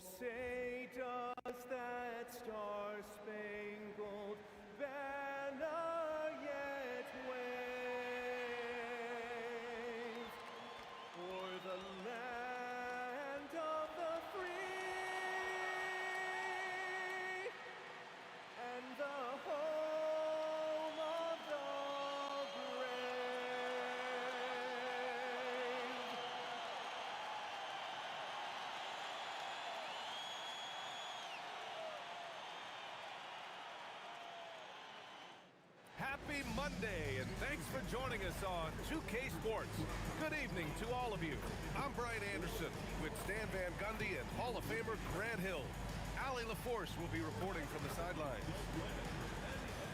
say does that star-spangled banner yet wave o'er the land of the free and the home of the brave. Happy Monday, and thanks for joining us on 2K Sports. Good evening to all of you. I'm Brian Anderson with Stan Van Gundy and Hall of Famer Grant Hill. Allie LaForce will be reporting from the sidelines.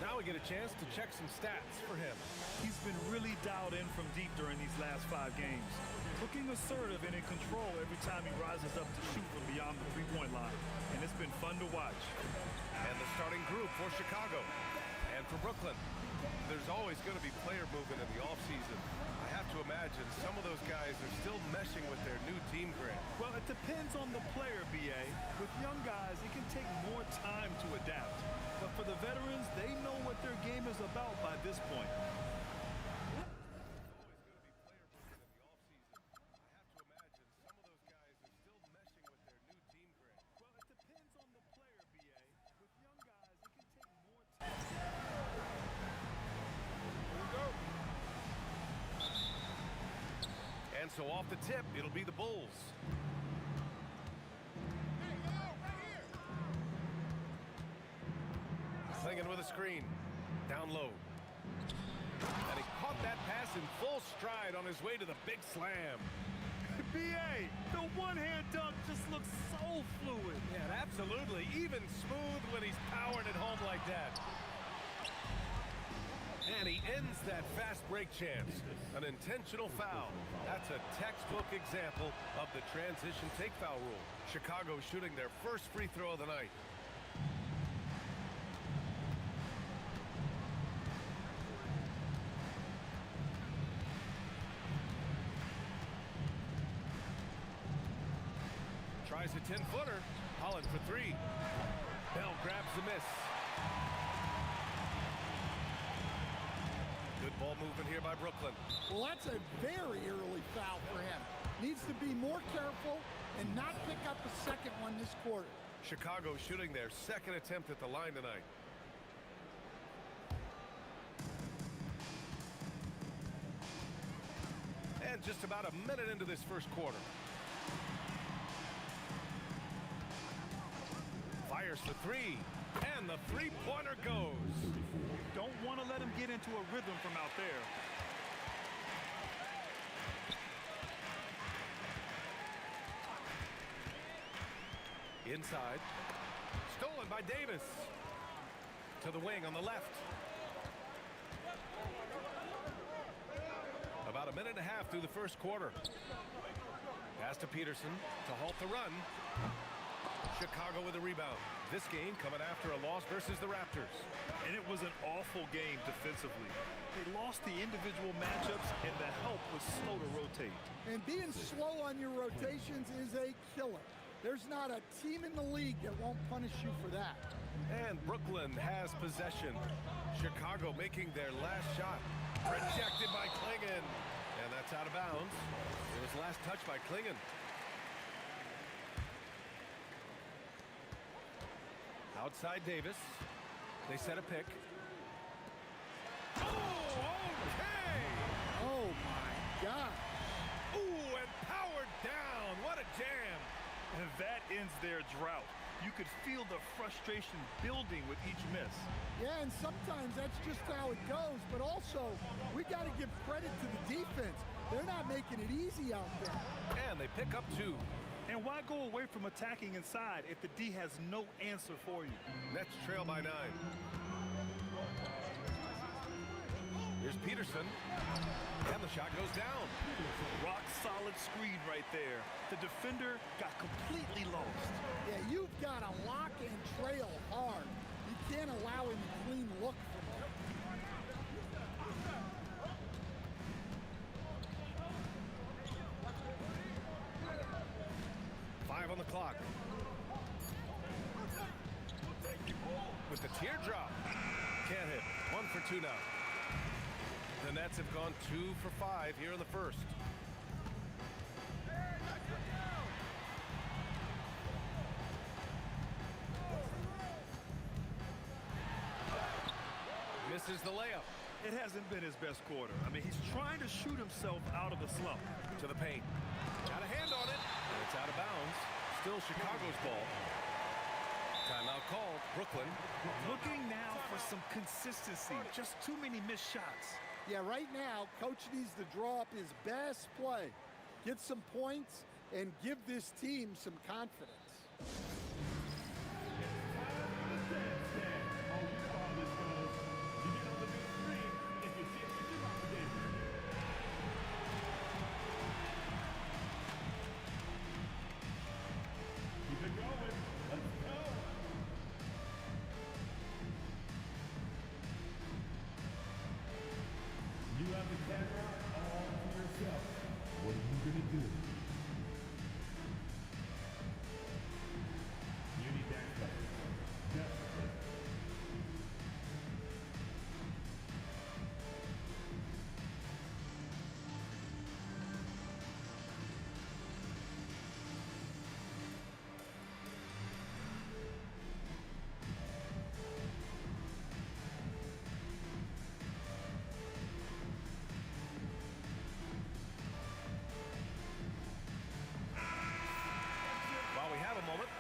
Now we get a chance to check some stats for him. He's been really dialed in from deep during these last 5 games. Looking assertive and in control every time he rises up to shoot from beyond the three-point line. And it's been fun to watch. And the starting group for Chicago. And for Brooklyn, there's always going to be player movement in the offseason. I have to imagine some of those guys are still meshing with their new team, Grant. Well, it depends on the player, B.A. With young guys, it can take more time to adapt. But for the veterans, they know what their game is about by this point. And so off the tip, it'll be the Bulls. Slinging with a screen. Down low. And he caught that pass in full stride on his way to the big slam. B.A., the one-hand dunk just looks so fluid. Yeah, absolutely. Even smooth when he's powered at home like that. And he ends that fast break chance. An intentional foul. That's a textbook example of the transition take foul rule. Chicago shooting their first free throw of the night. Tries a 10-footer. Holland for 3. Bell grabs the miss. Good ball movement here by Brooklyn. Well, that's a very early foul for him. Needs to be more careful and not pick up a second one this quarter. Chicago shooting their second attempt at the line tonight. And just about a minute into this first quarter. Fires the 3. And the three-pointer goes. Don't want to let him get into a rhythm from out there. Inside. Stolen by Davis. To the wing on the left. About a minute and a half through the first quarter. Pass to Peterson to halt the run. Chicago with a rebound. This game coming after a loss versus the Raptors. And it was an awful game defensively. They lost the individual matchups, and the help was slow to rotate. And being slow on your rotations is a killer. There's not a team in the league that won't punish you for that. And Brooklyn has possession. Chicago making their last shot. Rejected by Klingon. And that's out of bounds. It was last touched by Klingon. Outside Davis. They set a pick. Oh, okay! Oh, my God. Ooh, and powered down. What a jam. And that ends their drought. You could feel the frustration building with each miss. Yeah, and sometimes that's just how it goes. But also, we got to give credit to the defense. They're not making it easy out there. And they pick up 2. And why go away from attacking inside if the D has no answer for you? Nets trail by 9. Here's Peterson. And the shot goes down. Rock solid screen right there. The defender got completely lost. Yeah, you've got to lock and trail hard. You can't allow him to clean look from there. 5 on the clock. with the teardrop. Can't hit. 1 for 2 now. The Nets have gone 2 for 5 here in the first. Misses the layup. It hasn't been his best quarter. I mean, he's trying to shoot himself out of the slump. To the paint. Got a hand on it. And it's out of bounds. Still Chicago's ball. Timeout called. Brooklyn. Looking now for some consistency. Just too many missed shots. Yeah, right now, Coach needs to draw up his best play, get some points, and give this team some confidence. You have the camera all to yourself. What are you going to do? You need that cover. Definitely.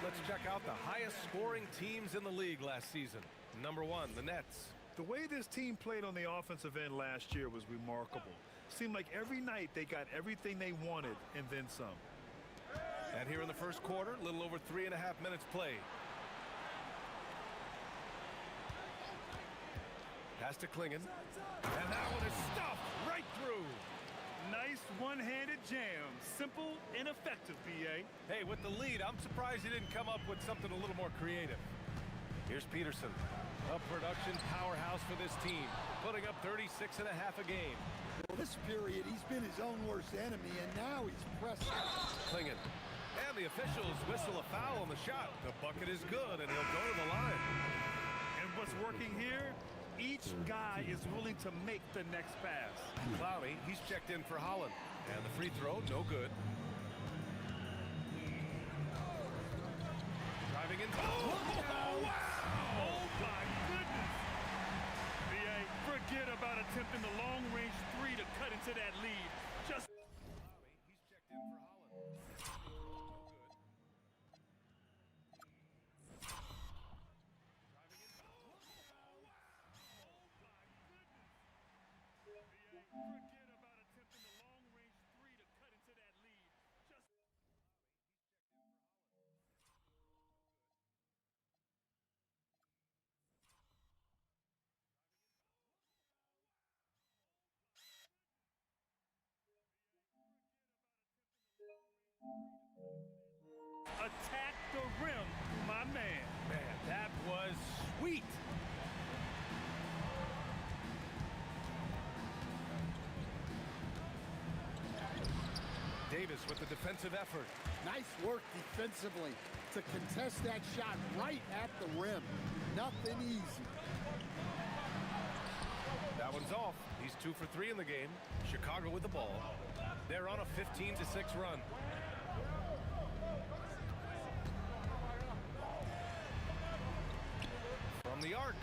Let's check out the highest scoring teams in the league last season. Number 1, the Nets. The way this team played on the offensive end last year was remarkable. Seemed like every night they got everything they wanted and then some. And here in the first quarter, a little over 3.5 minutes played. Pass to Klingen. And that one is stuffed right through. Nice one-handed jam. Simple and effective, B.A. Hey, with the lead, I'm surprised he didn't come up with something a little more creative. Here's Peterson. A production powerhouse for this team, putting up 36.5 a game. Well, this period, he's been his own worst enemy, and now he's pressing. Klingen. And the officials whistle a foul on the shot. The bucket is good, and he'll go to the line. And what's working here? Each guy is willing to make the next pass. Clowney, he's checked in for Holland. And the free throw, no good. Driving in. Oh, wow! Oh, my goodness! B.A., forget about attempting the long-range 3 to cut into that lead. Just... Clowney, he's checked in for Holland. No good. Driving in. Forget about attempting the long-range 3 to cut into that lead. Just... Attack the rim, my man. Man, that was sweet. Davis with the defensive effort. Nice work defensively to contest that shot right at the rim. Nothing easy. That one's off. He's 2 for 3 in the game. Chicago with the ball. They're on a 15-6 run. From the arc.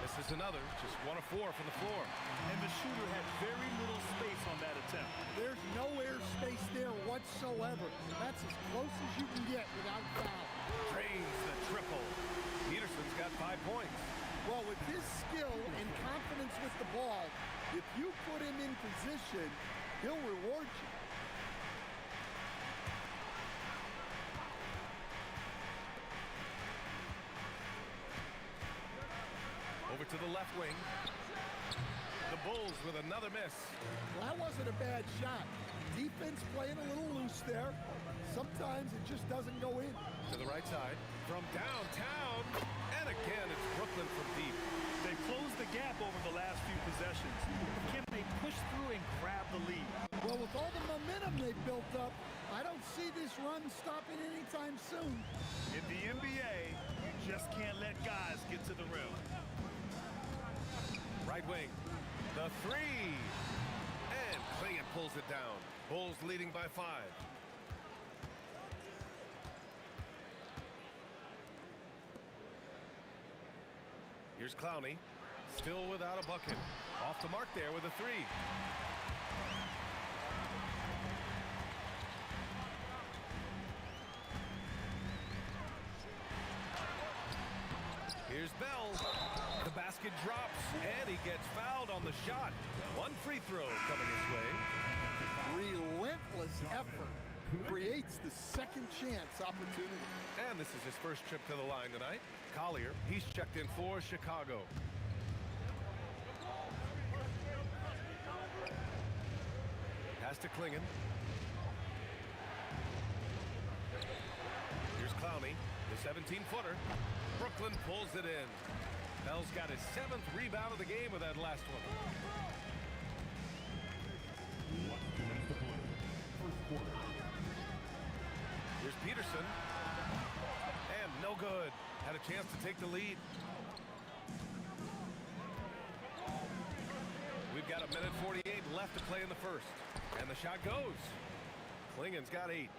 This is another, just 1 of 4 from the floor. And the shooter had very little space on that attempt. There's no air space there whatsoever. That's as close as you can get without foul. Drains the triple. Peterson's got 5 points. Well, with his skill and confidence with the ball, if you put him in position, he'll reward you. Over to the left wing. The Bulls with another miss. Well, that wasn't a bad shot. Defense playing a little loose there. Sometimes it just doesn't go in. To the right side. From downtown. And again, it's Brooklyn from deep. They closed the gap over the last few possessions. Can they push through and grab the lead? Well, with all the momentum they built up, I don't see this run stopping anytime soon. In the NBA, you just can't let guys get to the rim. Right wing, the three. And Clingan pulls it down. Bulls leading by 5. Here's Clowney, still without a bucket. Off the mark there with a 3. Here's Bell. The basket drops, and he gets fouled on the shot. 1 free throw coming his way. Relentless effort creates the second chance opportunity. And this is his first trip to the line tonight. Collier, he's checked in for Chicago. Pass to Clingan. Here's Clowney, the 17-footer. Brooklyn pulls it in. Bell's got his 7th rebound of the game with that last one. First quarter. Here's Peterson. And no good. Had a chance to take the lead. We've got 1:48 left to play in the first. And the shot goes. Clingan's got 8.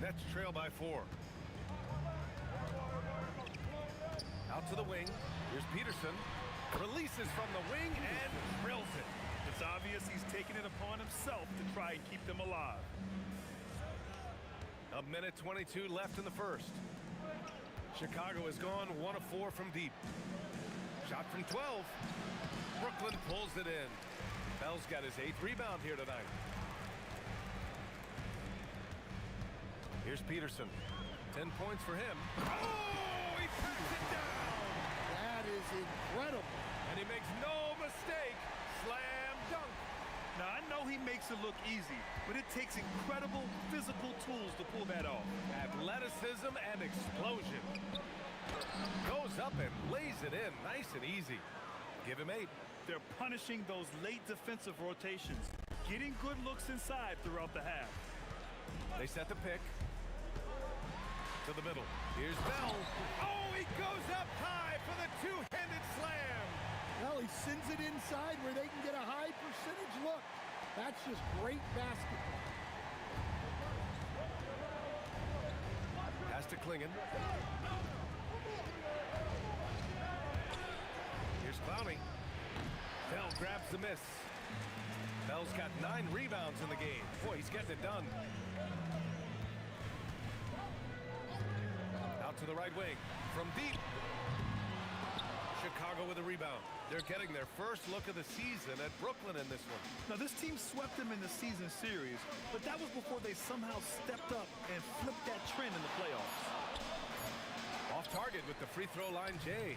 Nets trail by 4. Out to the wing. Here's Peterson. Releases from the wing and drills it. It's obvious he's taking it upon himself to try and keep them alive. 1:22 left in the first. Chicago has gone 1 of 4 from deep. Shot from 12. Brooklyn pulls it in. Bell's got his 8th rebound here tonight. Here's Peterson. 10 points for him. Oh, he packs it down. That is incredible. And he makes no mistake. Slam dunk. Now, I know he makes it look easy, but it takes incredible physical tools to pull that off. Athleticism and explosion. Goes up and lays it in nice and easy. Give him 8. They're punishing those late defensive rotations, getting good looks inside throughout the half. They set the pick. To the middle. Here's Bell. Oh, he goes up high for the two-handed slam. Well, he sends it inside where they can get a high percentage look. That's just great basketball. Pass to Clingan. Here's Clowney. Bell grabs the miss. Bell's got 9 rebounds in the game. Boy, he's getting it done. Out to the right wing. From deep. Chicago with a rebound. They're getting their first look of the season at Brooklyn in this one. Now, this team swept them in the season series, but that was before they somehow stepped up and flipped that trend in the playoffs. Off target with the free throw line, Jay.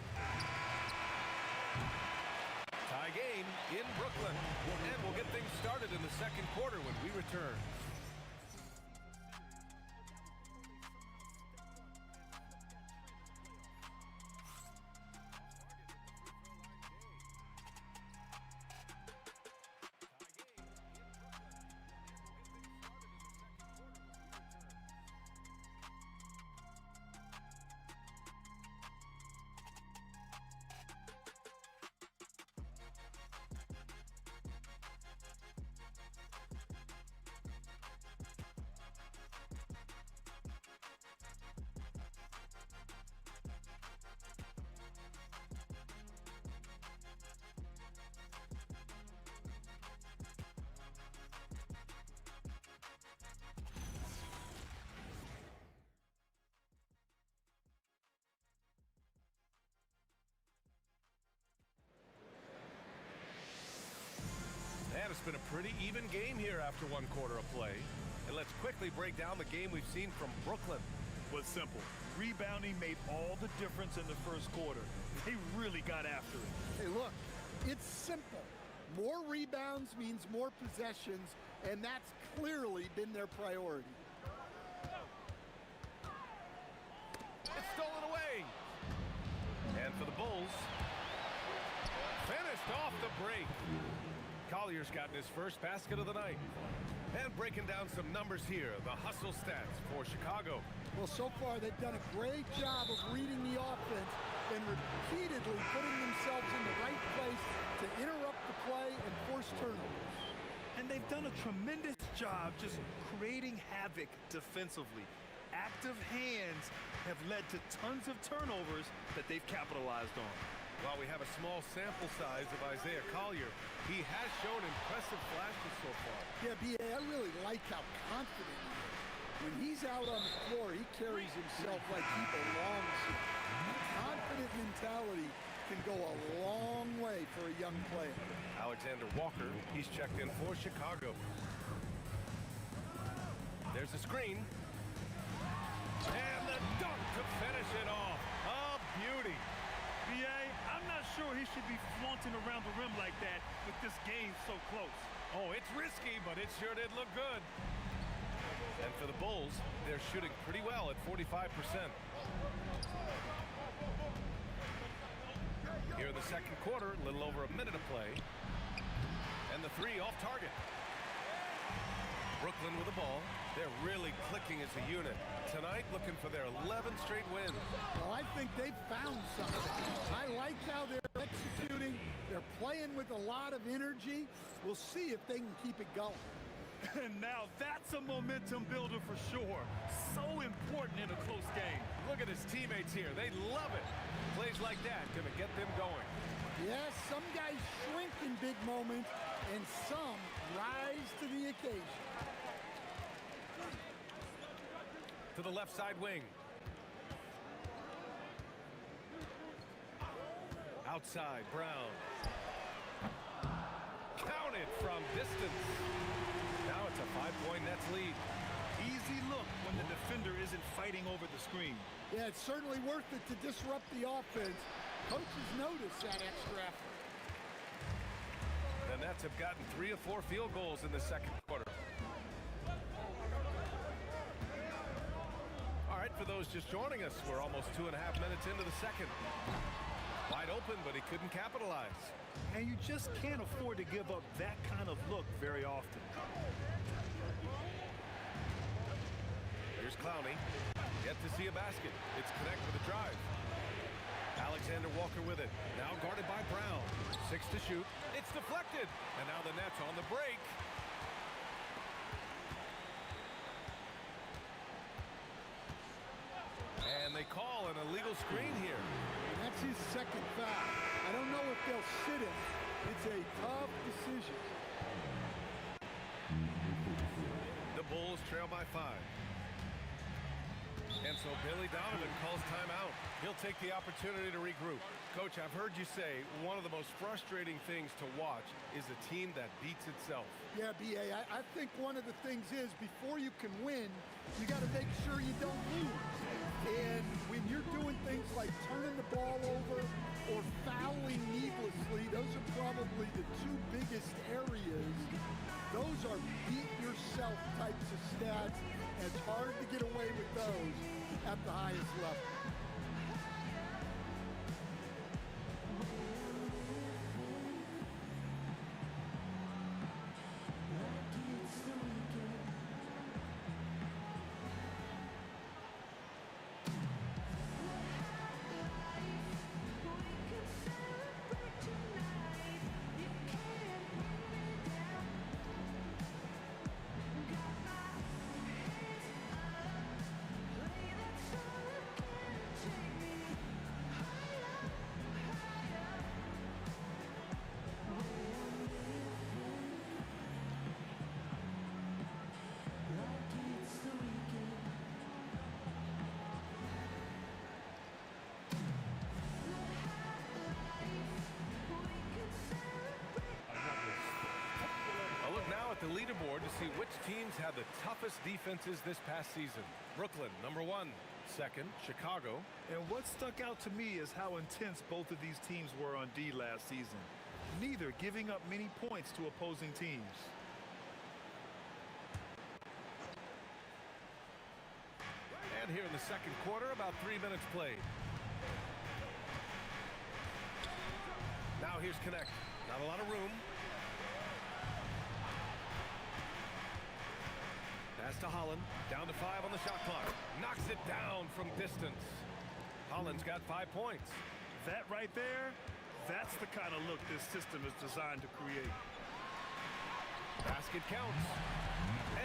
Tie game in Brooklyn. And we'll get things started in the second quarter when we return. And it's been a pretty even game here after 1 quarter of play. And let's quickly break down the game we've seen from Brooklyn. Was simple. Rebounding made all the difference in the first quarter. They really got after it. Hey, look, it's simple. More rebounds means more possessions, and that's clearly been their priority. It's stolen away. And for the Bulls, finished off the break. Collier's gotten his first basket of the night. And breaking down some numbers here, the hustle stats for Chicago. Well, so far they've done a great job of reading the offense and repeatedly putting themselves in the right place to interrupt the play and force turnovers. And they've done a tremendous job just creating havoc defensively. Active hands have led to tons of turnovers that they've capitalized on. While we have a small sample size of Isaiah Collier, he has shown impressive flashes so far. Yeah, B.A., I really like how confident he is. When he's out on the floor, he carries himself like he belongs here. Confident mentality can go a long way for a young player. Alexander Walker, he's checked in for Chicago. There's a screen. And the dunk to finish it off. A beauty. B.A., I'm not sure he should be flaunting around the rim like that with this game so close. Oh, it's risky, but it sure did look good. And for the Bulls, they're shooting pretty well at 45%. Here in the second quarter, a little over a minute of play. And the three off target. Brooklyn with the ball. They're really clicking as a unit. Tonight, looking for their 11th straight win. Well, I think they've found something. I like how they're executing. They're playing with a lot of energy. We'll see if they can keep it going. And now that's a momentum builder for sure. So important in a close game. Look at his teammates here. They love it. Plays like that gonna get them going. Yes, some guys shrink in big moments, and some rise to the occasion. To the left side wing. Outside, Brown. Counted from distance. Now it's a 5-point Nets lead. Easy look when the defender isn't fighting over the screen. Yeah, it's certainly worth it to disrupt the offense. Coaches notice that extra effort. The Nets have gotten 3 of 4 field goals in the second quarter. All right, for those just joining us, we're almost 2.5 minutes into the second. Wide open, but he couldn't capitalize. And you just can't afford to give up that kind of look very often. Here's Clowney. Yet to see a basket. It's connect with a drive. Alexander Walker with it. Now guarded by Brown. 6 to shoot. It's deflected. And now the Nets on the break. And they call an illegal screen here. And that's his second foul. I don't know if they'll sit him. It's a tough decision. The Bulls trail by 5. And so Billy Donovan calls timeout. He'll take the opportunity to regroup. Coach, I've heard you say one of the most frustrating things to watch is a team that beats itself. Yeah, B.A., I think one of the things is before you can win, you got to make sure you don't lose. And when you're doing things like turning the ball over or fouling needlessly, those are probably the 2 biggest areas. Those are beat yourself types of stats. And it's hard to get away with those at the highest level. The leaderboard to see which teams had the toughest defenses this past season. Brooklyn, number 1. Second, Chicago. And what stuck out to me is how intense both of these teams were on D last season. Neither giving up many points to opposing teams. And here in the second quarter, about 3 minutes played. Now here's Connect. Not a lot of room. Pass to Holland. Down to 5 on the shot clock. Knocks it down from distance. Holland's got 5 points. That right there, that's the kind of look this system is designed to create. Basket counts.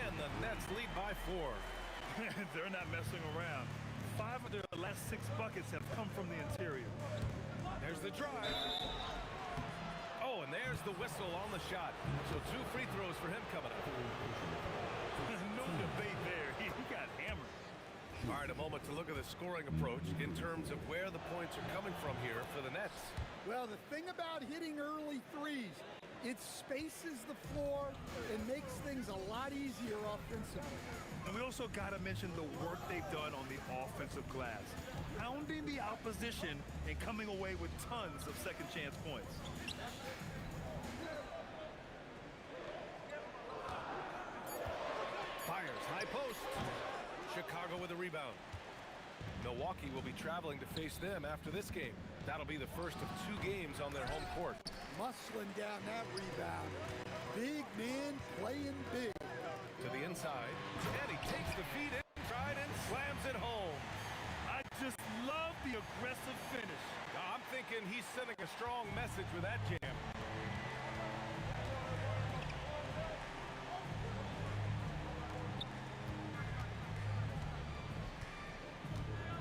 And the Nets lead by 4. They're not messing around. 5 of their last 6 buckets have come from the interior. There's the drive. Oh, and there's the whistle on the shot. So 2 free throws for him coming up. No debate there. He got hammered. All right, a moment to look at the scoring approach in terms of where the points are coming from here for the Nets. Well, the thing about hitting early threes, it spaces the floor and makes things a lot easier offensively. And we also got to mention the work they've done on the offensive glass, pounding the opposition and coming away with tons of second chance points. Fires high post. Chicago with a rebound. Milwaukee will be traveling to face them after this game. That'll be the first of 2 games on their home court. Muscling down that rebound. Big man playing big. To the inside, and he takes the feed in stride and slams it home. I just love the aggressive finish. I'm thinking he's sending a strong message with that jam.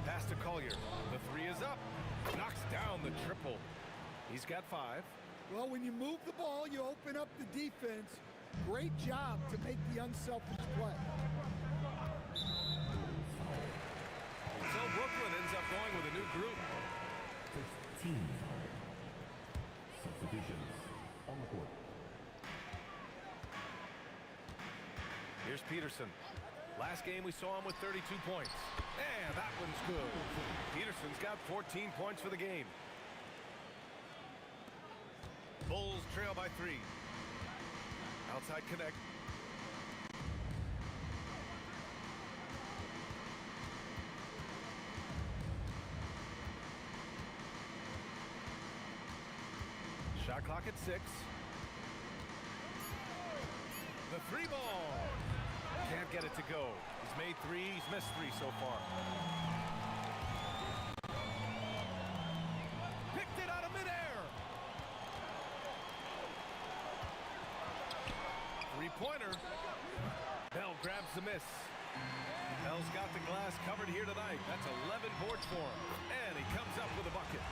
Pass to Collier. The 3 is up. Knocks down the triple. He's got 5. Well, when you move the ball, you open up the defense. Great job to make the unselfish play. So Brooklyn ends up going with a new group. 16 substitutions on the court. Here's Peterson. Last game we saw him with 32 points. And that one's good. Peterson's got 14 points for the game. Bulls trail by 3. Outside connect. Shot clock at 6. The 3 ball. Can't get it to go. He's made 3. He's missed 3 so far. Picked it out of midair. 3-pointer. Bell grabs the miss. Bell's got the glass covered here tonight. That's 11 boards for him. And he comes up with a bucket.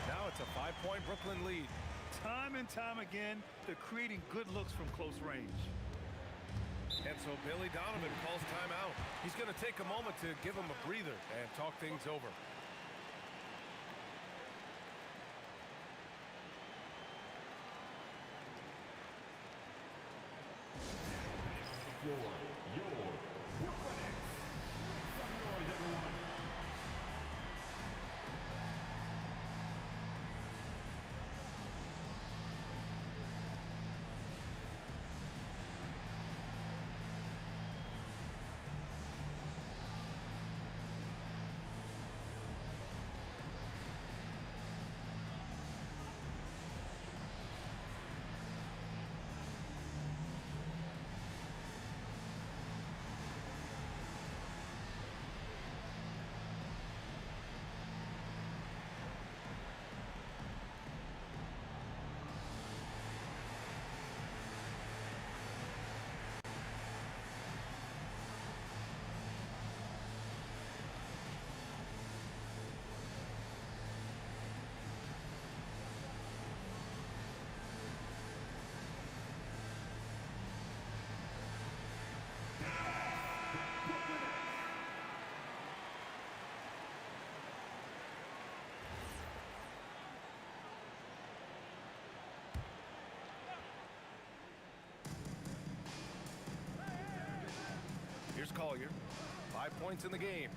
Now it's a 5-point Brooklyn lead. Time and time again, they're creating good looks from close range. And so Billy Donovan calls timeout. He's going to take a moment to give him a breather and talk things over. Your Brooklyn Nets. Some noise, everyone. Here's Collier. 5 points in the game.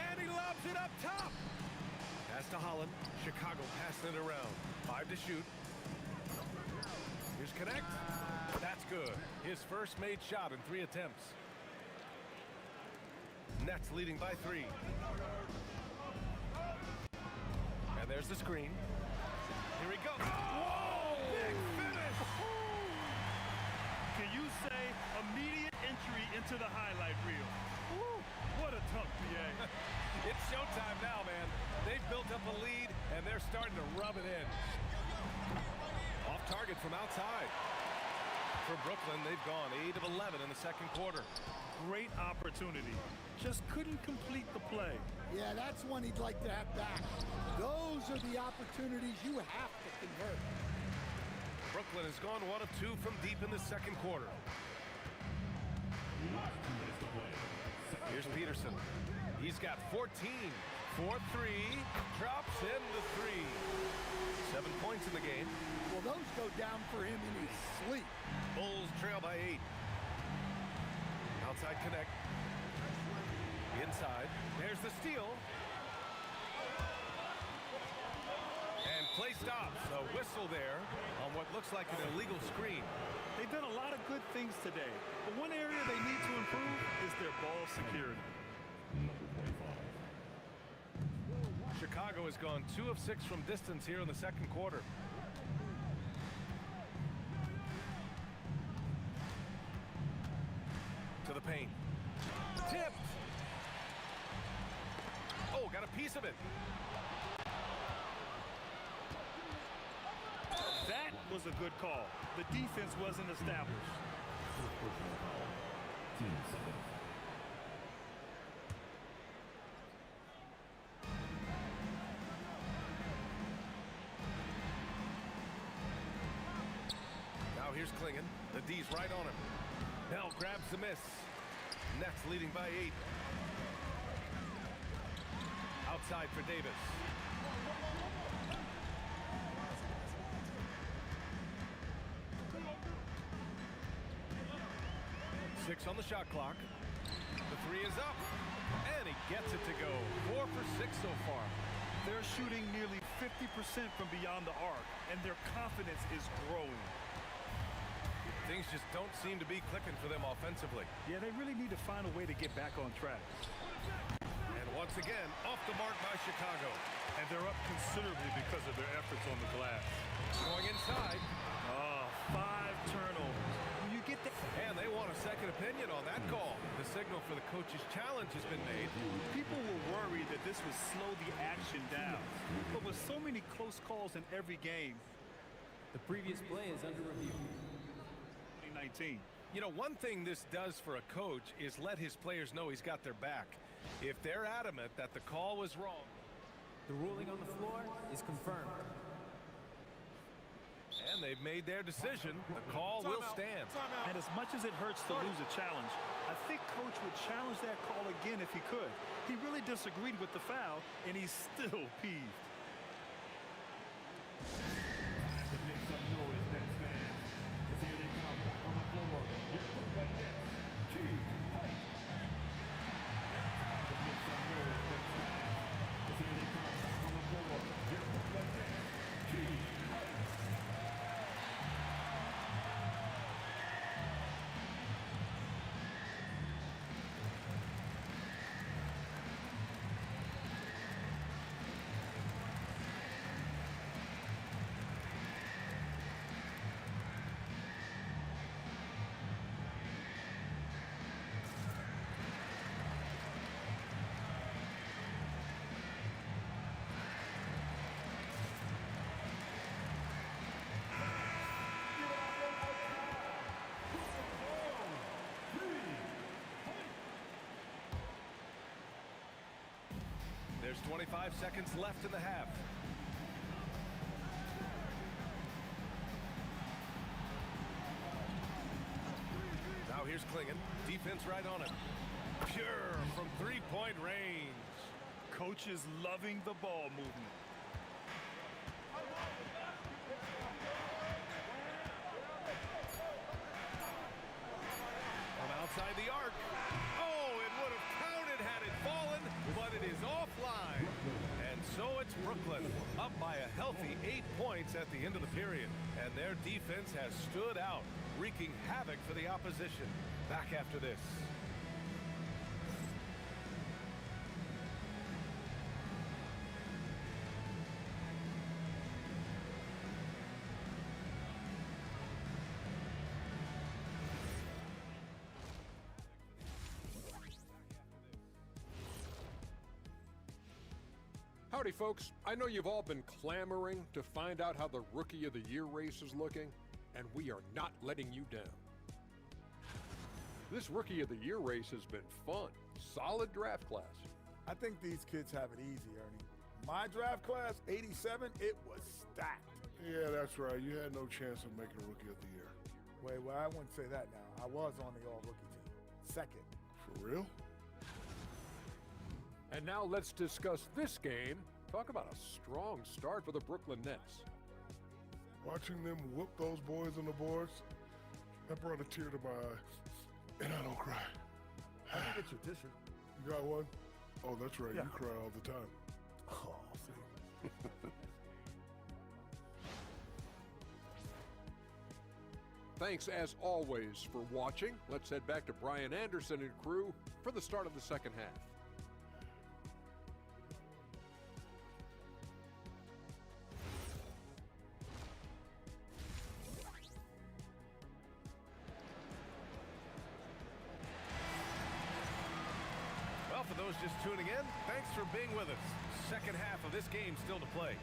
And he lobs it up top. Pass to Holland. Chicago passing it around. 5 to shoot. Here's connect. That's good. His first made shot in 3 attempts. Nets leading by 3. And there's the screen. Here he goes. Whoa! Big finish! Can you say showtime now, man. They've built up a lead, and they're starting to rub it in. Off target from outside. For Brooklyn, they've gone 8 of 11 in the second quarter. Great opportunity. Just couldn't complete the play. Yeah, that's one he'd like to have back. Those are the opportunities you have to convert. Brooklyn has gone 1 of 2 from deep in the second quarter. Here's Peterson. He's got 14. 4-3. Drops in the 3. 7 points in the game. Well, those go down for him in his sleep. Bulls trail by 8. Outside connect. Inside. There's the steal. And play stops. A whistle there on what looks like an illegal screen. They've done a lot of good things today, but one area they need to improve is their ball security. Chicago has gone 2 of 6 from distance here in the second quarter. To the paint. Tipped. Oh, got a piece of it. That was a good call. The defense wasn't established. Now here's Klingon. The D's right on him. Bell grabs the miss. Nets leading by 8. Outside for Davis. Six on the shot clock. The 3 is up. And he gets it to go. 4 for 6 so far. They're shooting nearly 50% from beyond the arc, and their confidence is growing. Things just don't seem to be clicking for them offensively. Yeah, they really need to find a way to get back on track. And once again, off the mark by Chicago. And they're up considerably because of their efforts on the glass. Going inside. 5 turnovers. When you get that, And they want a second opinion on that call. The signal for the coach's challenge has been made. people were worried that this would slow the action down. But with so many close calls in every game, The previous play is under review. 2019. You know, one thing this does for a coach is let his players know he's got their back. If they're adamant that the call was wrong. The ruling on the floor is confirmed. And they've made their decision. The call will stand. And as much as it hurts to lose a challenge, I think Coach would challenge that call again if he could. He really disagreed with the foul, and he's still peeved. There's 25 seconds left in the half. Now here's Klingon. Defense right on it. Pure from three-point range. Coach is loving the ball movement. From outside the arc. Oh, it would have counted had it fallen, but it is offline. And so it's Brooklyn, up by a healthy 8 points at the end of the period. And their defense has stood out, wreaking havoc for the opposition. Back after this. Howdy, folks. I know you've all been clamoring to find out how the Rookie of the Year race is looking, and we are not letting you down. This Rookie of the Year race has been fun. Solid draft class. I think these kids have it easy, Ernie. My draft class, 87, it was stacked. Yeah, that's right. You had no chance of making Rookie of the Year. Wait, well, I wouldn't say that now. I was on the all-rookie team. Second. For real? And now let's discuss this game. Talk about a strong start for the Brooklyn Nets. Watching them whoop those boys on the boards, that brought a tear to my eye. And I don't cry. I can get your tissue. You got one? Oh, that's right. Yeah. You cry all the time. Oh, see. Thanks, as always, for watching. Let's head back to Brian Anderson and crew for the start of the second half. Well, for those just tuning in, thanks for being with us. Second half of this game still to play.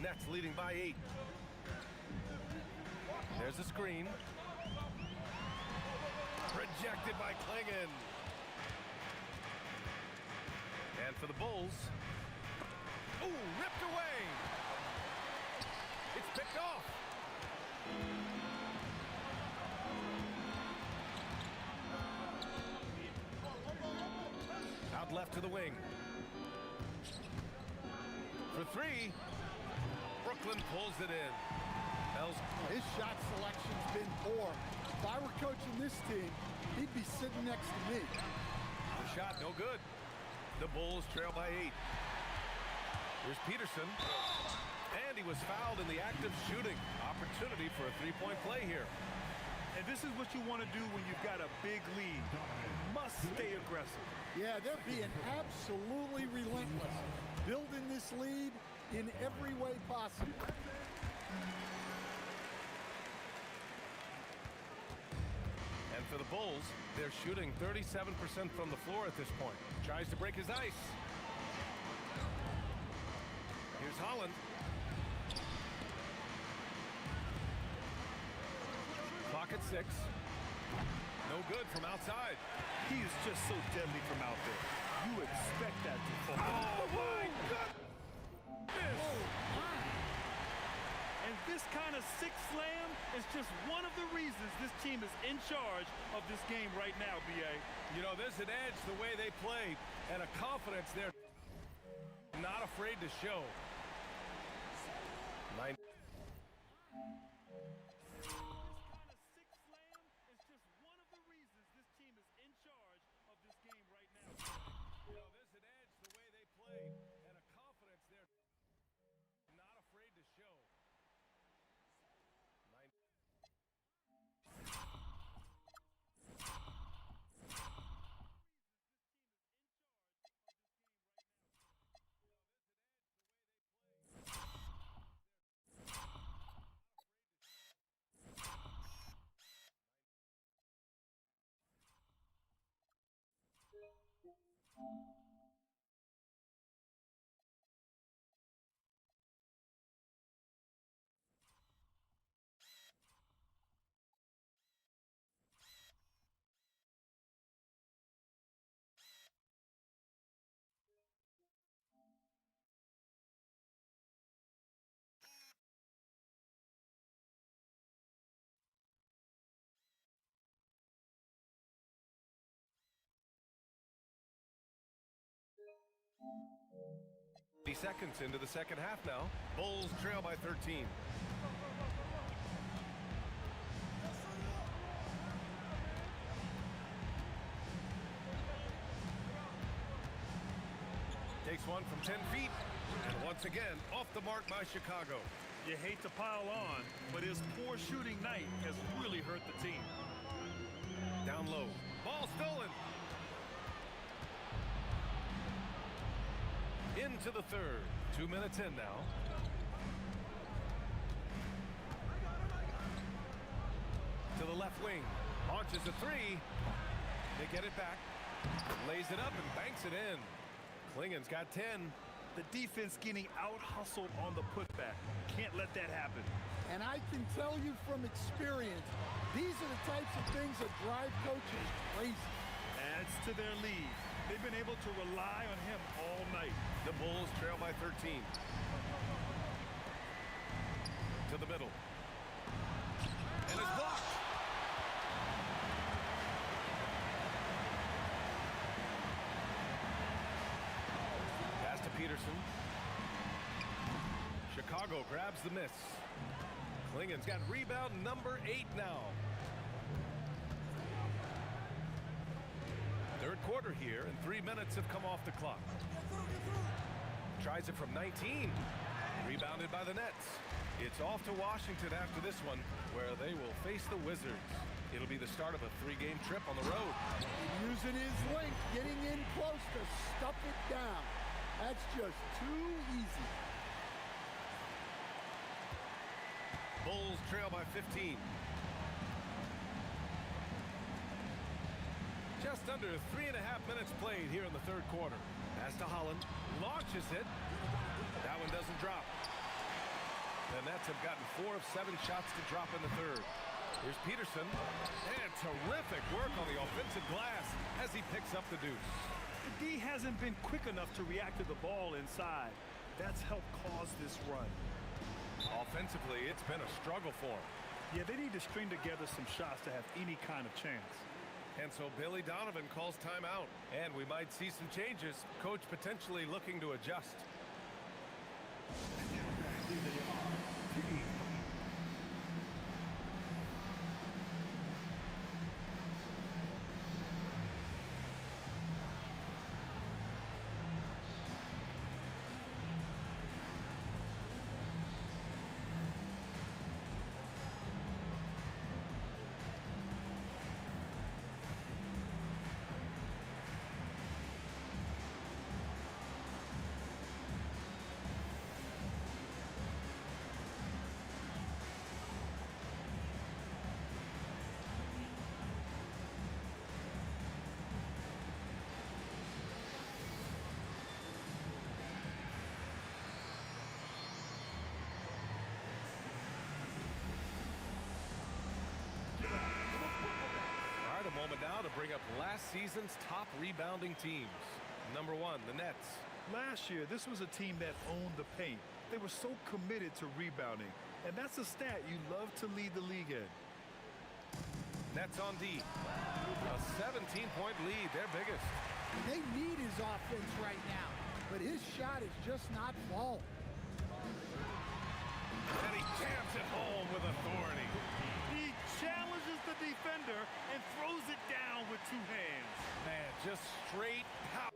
Nets leading by 8. There's a screen. Rejected by Klingon. And for the Bulls. Ooh, ripped away. It's picked off. Out left to the wing. For three. Brooklyn pulls it in. His shot selection's been poor. If I were coaching this team, he'd be sitting next to me. The shot no good. The Bulls trail by 8. Here's Peterson. And he was fouled in the act of shooting. Opportunity for a three-point play here. And this is what you want to do when you've got a big lead. Must stay aggressive. Yeah, they're being absolutely relentless. Building this lead in every way possible. And for the Bulls, they're shooting 37% from the floor at this point. Tries to break his ice. Here's Holland. Clock at 6. No good from outside. He is just so deadly from out there. You expect that to fall. Oh my God! And this kind of six slam is just one of the reasons this team is in charge of this game right now, B.A. You know, there's an edge the way they play and a confidence they're not afraid to show. Nine. Seconds into the second half now. Bulls trail by 13. Takes one from 10 feet. And once again, off the mark by Chicago. You hate to pile on, but his poor shooting night has really hurt the team. Down low. Ball stolen. Into the third. 2 minutes in now. To the left wing. Launches a three. They get it back. Lays it up and banks it in. Klingen's got 10. The defense getting out-hustled on the putback. Can't let that happen. And I can tell you from experience, these are the types of things that drive coaches crazy. Adds to their lead. They've been able to rely on him all night. The Bulls trail by 13. To the middle. And it's blocked. Pass to Peterson. Chicago grabs the miss. Klingen's got rebound number 8 now. Third quarter here, and 3 minutes have come off the clock. Tries it from 19. Rebounded by the Nets. It's off to Washington after this one, where they will face the Wizards. It'll be the start of a 3-game trip on the road. Using his length, getting in close to stuff it down. That's just too easy. Bulls trail by 15. Just under 3.5 minutes played here in the third quarter. Pass to Holland. Launches it. That one doesn't drop. The Nets have gotten 4 of 7 shots to drop in the third. Here's Peterson. And terrific work on the offensive glass as he picks up the deuce. The D hasn't been quick enough to react to the ball inside. That's helped cause this run. Offensively, it's been a struggle for him. Yeah, they need to string together some shots to have any kind of chance. And so Billy Donovan calls timeout. And we might see some changes. Coach potentially looking to adjust. Now to bring up last season's top rebounding teams. Number 1, the Nets. Last year, this was a team that owned the paint. They were so committed to rebounding, and that's a stat you love to lead the league in. Nets on D. A 17-point lead, their biggest. They need his offense right now, but his shot is just not falling. And he jams it home with authority. He challenges the defender and throws it down with 2 hands. Man, just straight power.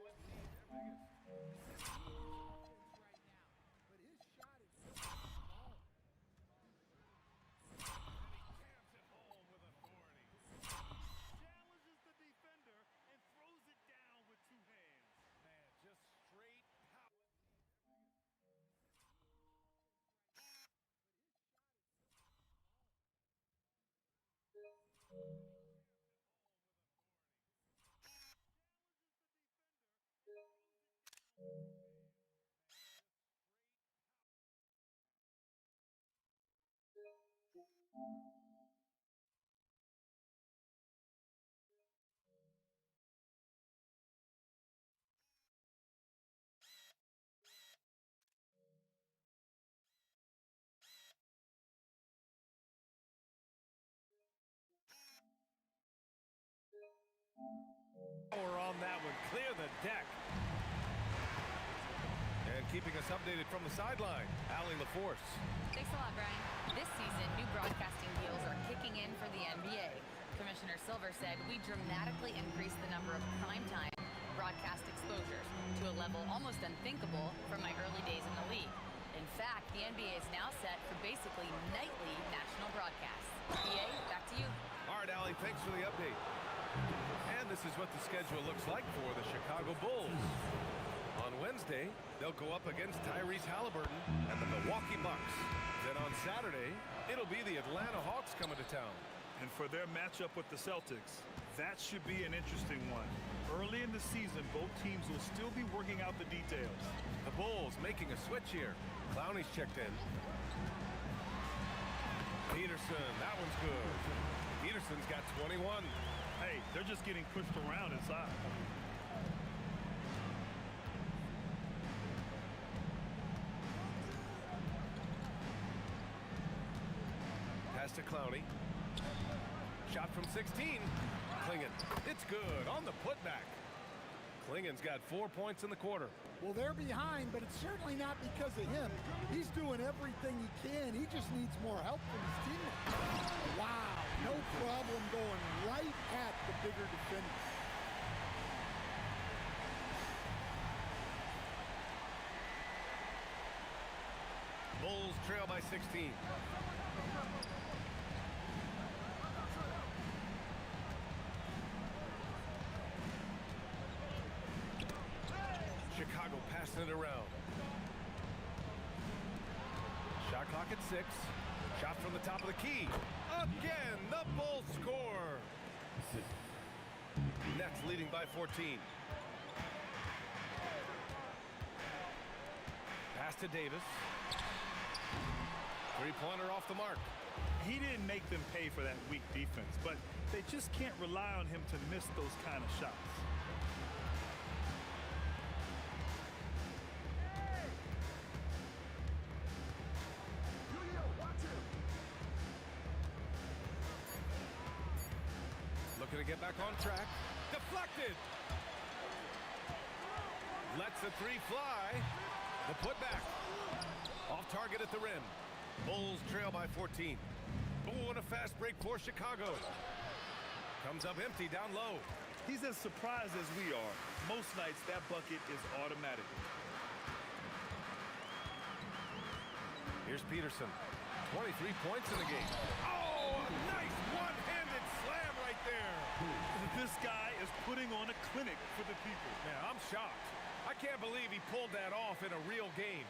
On that one, clear the deck. And keeping us updated from the sideline, Allie LaForce. Thanks a lot, Brian. This season, new broadcasting deals are kicking in for the NBA. Commissioner Silver said we dramatically increased the number of primetime broadcast exposures to a level almost unthinkable from my early days in the league. In In fact, the NBA is now set for basically nightly national broadcasts. EA, back to you. All right, Allie, thanks for the update. And this is what the schedule looks like for the Chicago Bulls. On Wednesday, they'll go up against Tyrese Halliburton and the Milwaukee Bucks. Then on Saturday, it'll be the Atlanta Hawks coming to town. And for their matchup with the Celtics, that should be an interesting one. Early in the season, both teams will still be working out the details. The Bulls making a switch here. Clowney's checked in. Peterson, that one's good. Peterson's got 21. Hey, they're just getting pushed around inside. Pass to Clowney. Shot from 16. Klingon. It's good on the putback. Klingon's got 4 points in the quarter. Well, they're behind, but it's certainly not because of him. He's doing everything he can. He just needs more help from his teammates. Wow, no problem going right at the bigger defender. Bulls trail by 16. Chicago passing it around. Shot clock at 6. Shot from the top of the key. Again, the Bulls score. Nets leading by 14. Pass to Davis. Three-pointer off the mark. He didn't make them pay for that weak defense, but they just can't rely on him to miss those kind of shots. Looking to get back on track. Deflected. Lets the three fly. The putback. Off target at the rim. Bulls trail by 14. Oh, and a fast break for Chicago. Comes up empty down low. He's as surprised as we are. Most nights, that bucket is automatic. Here's Peterson. 23 points in the game. Oh, a nice one-handed slam right there. This guy is putting on a clinic for the people. Man, I'm shocked. I can't believe he pulled that off in a real game.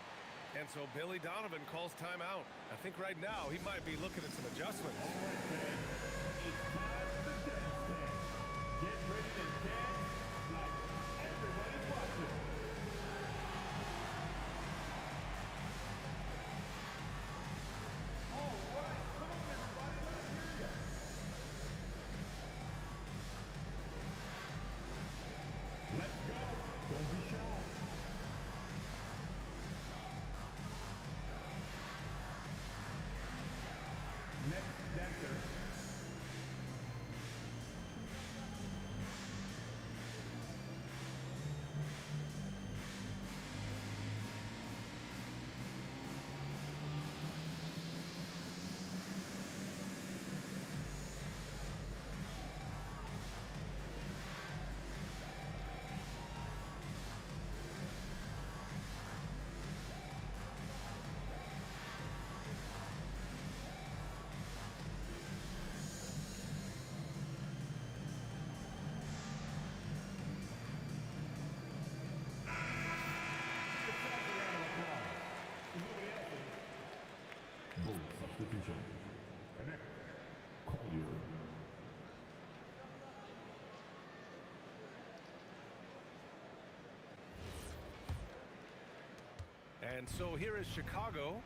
And so Billy Donovan calls timeout. I think right now he might be looking at some adjustments. All right, fans. It's time for the dance stand. Get ready to dance like everybody's watching. All right, come on, everybody. Let's hear ya. Let's go. Don't be shy. Next dancer. Bull substitution. Connect. Qtr. And so here is Chicago.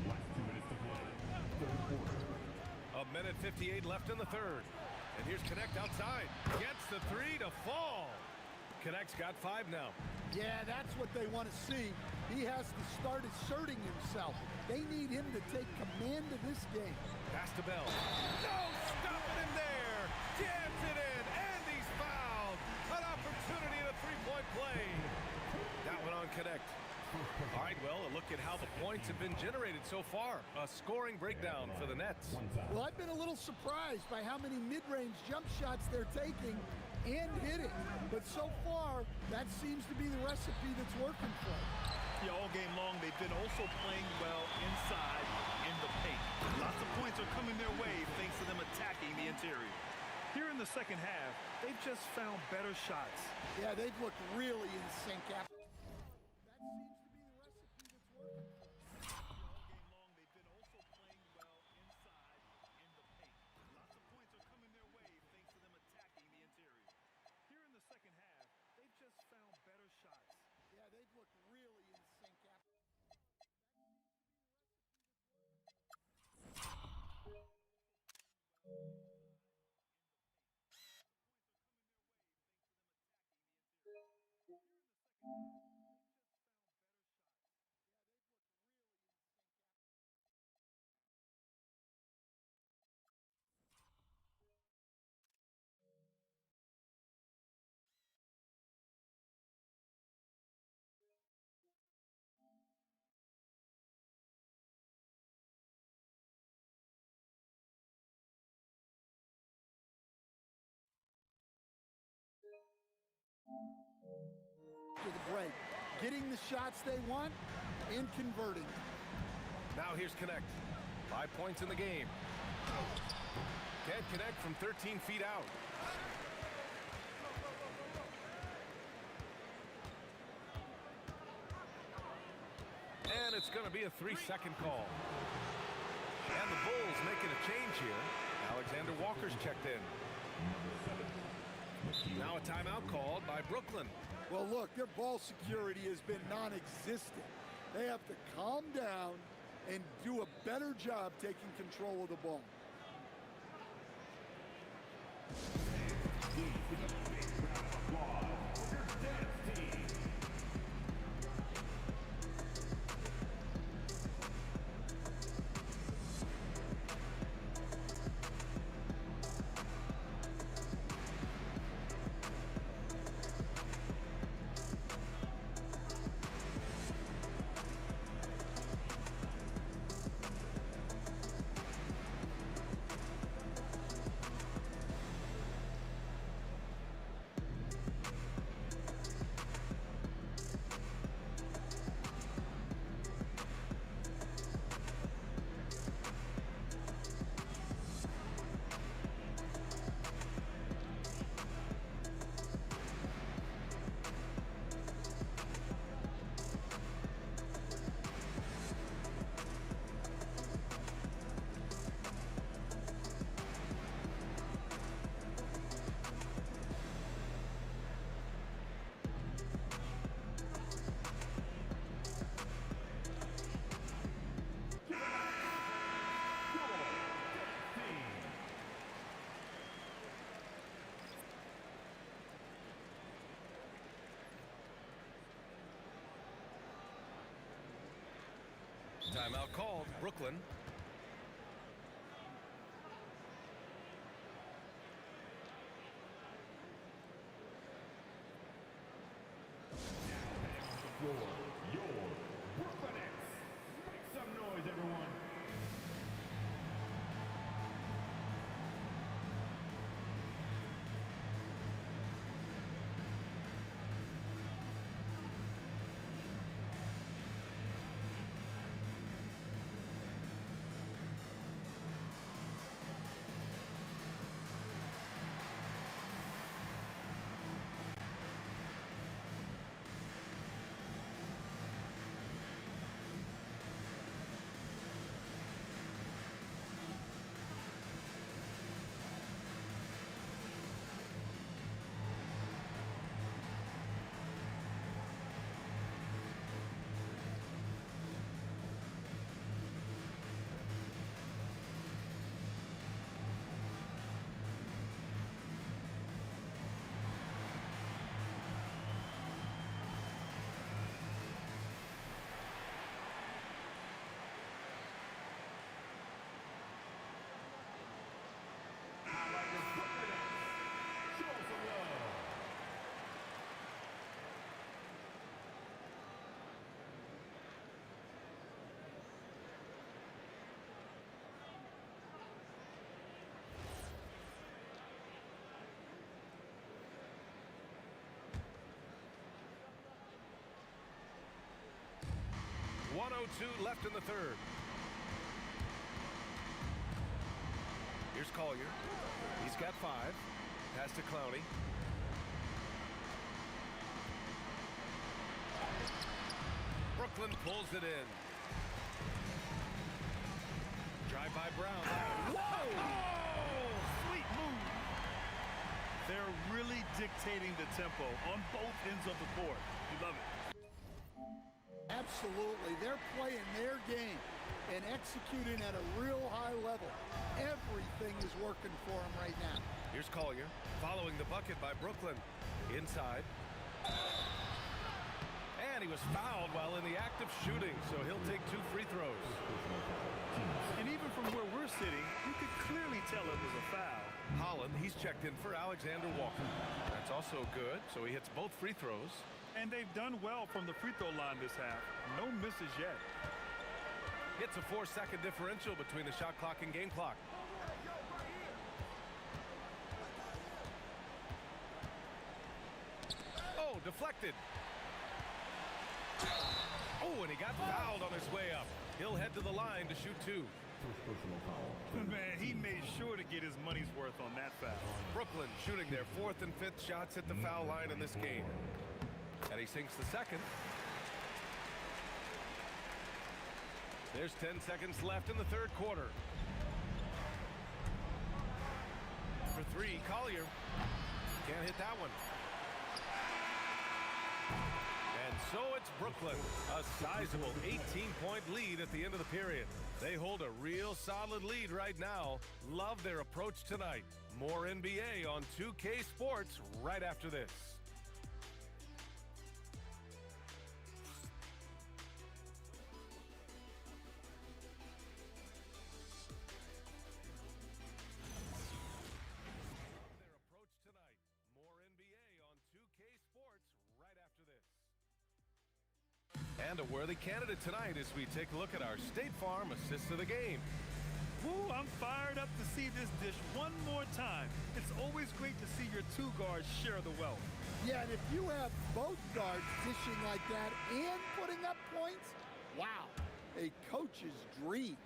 Last 2 minutes to play. Third quarter. A minute 58 left in the third. And here's Connect outside. Gets the three to fall. Connect's got 5 now. Yeah, that's what they want to see. He has to start asserting himself. They need him to take command of this game. Pass to Bell. No stopping him there. Jams it in, and he's fouled. An opportunity at a three-point play. That one on Connect. All right, well, a look at how the points have been generated so far. A scoring breakdown for the Nets. Well, I've been a little surprised by how many mid-range jump shots they're taking and hitting. But so far, that seems to be the recipe that's working for them. Yeah, all game long, they've been also playing well inside in the paint. Lots of points are coming their way thanks to them attacking the interior. Here in the second half, they've just found better shots. Yeah, they've looked really in sync after. That seems to be the recipe that's working for them. All game long, they've been also playing well inside in the paint. Lots of points are coming their way thanks to them attacking the interior. Here in the second half, they've just found better shots. Yeah, they've looked really in sync after. To the break, getting the shots they want and converting. Now here's Connect. 5 points in the game. Can't connect from 13 feet out. And it's going to be a 3-second call. And the Bulls making a change here. Alexander Walker's checked in. Now a timeout called by Brooklyn. Well, look, their ball security has been non-existent. They have to calm down and do a better job taking control of the ball. Timeout called, Brooklyn. Your Brooklyn Nets. Make some noise, everyone. 1:02 left in the third. Here's Collier. He's got 5. Pass to Clowney. Brooklyn pulls it in. Drive by Brown. Whoa! Oh, sweet move. They're really dictating the tempo on both ends of the court. You love it. Absolutely. They're playing their game and executing at a real high level. Everything is working for them right now. Here's Collier, following the bucket by Brooklyn. Inside. And he was fouled while in the act of shooting, so he'll take 2 free throws. And even from where we're sitting, you could clearly tell it was a foul. Holland, he's checked in for Alexander Walker. That's also good, so he hits both free throws. And they've done well from the free throw line this half. No misses yet. It's a 4-second differential between the shot clock and game clock. Oh, deflected. Oh, and he got fouled on his way up. He'll head to the line to shoot 2. Man, he made sure to get his money's worth on that foul. Brooklyn shooting their 4th and 5th shots at the foul line in this game. And he sinks the second. There's 10 seconds left in the third quarter. For 3, Collier. Can't hit that one. And so it's Brooklyn, a sizable 18-point lead at the end of the period. They hold a real solid lead right now. Love their approach tonight. More NBA on 2K Sports right after this. And a worthy candidate tonight as we take a look at our State Farm assist of the game. Woo, I'm fired up to see this dish one more time. It's always great to see your 2 guards share the wealth. Yeah, and if you have both guards dishing like that and putting up points, wow, a coach's dream.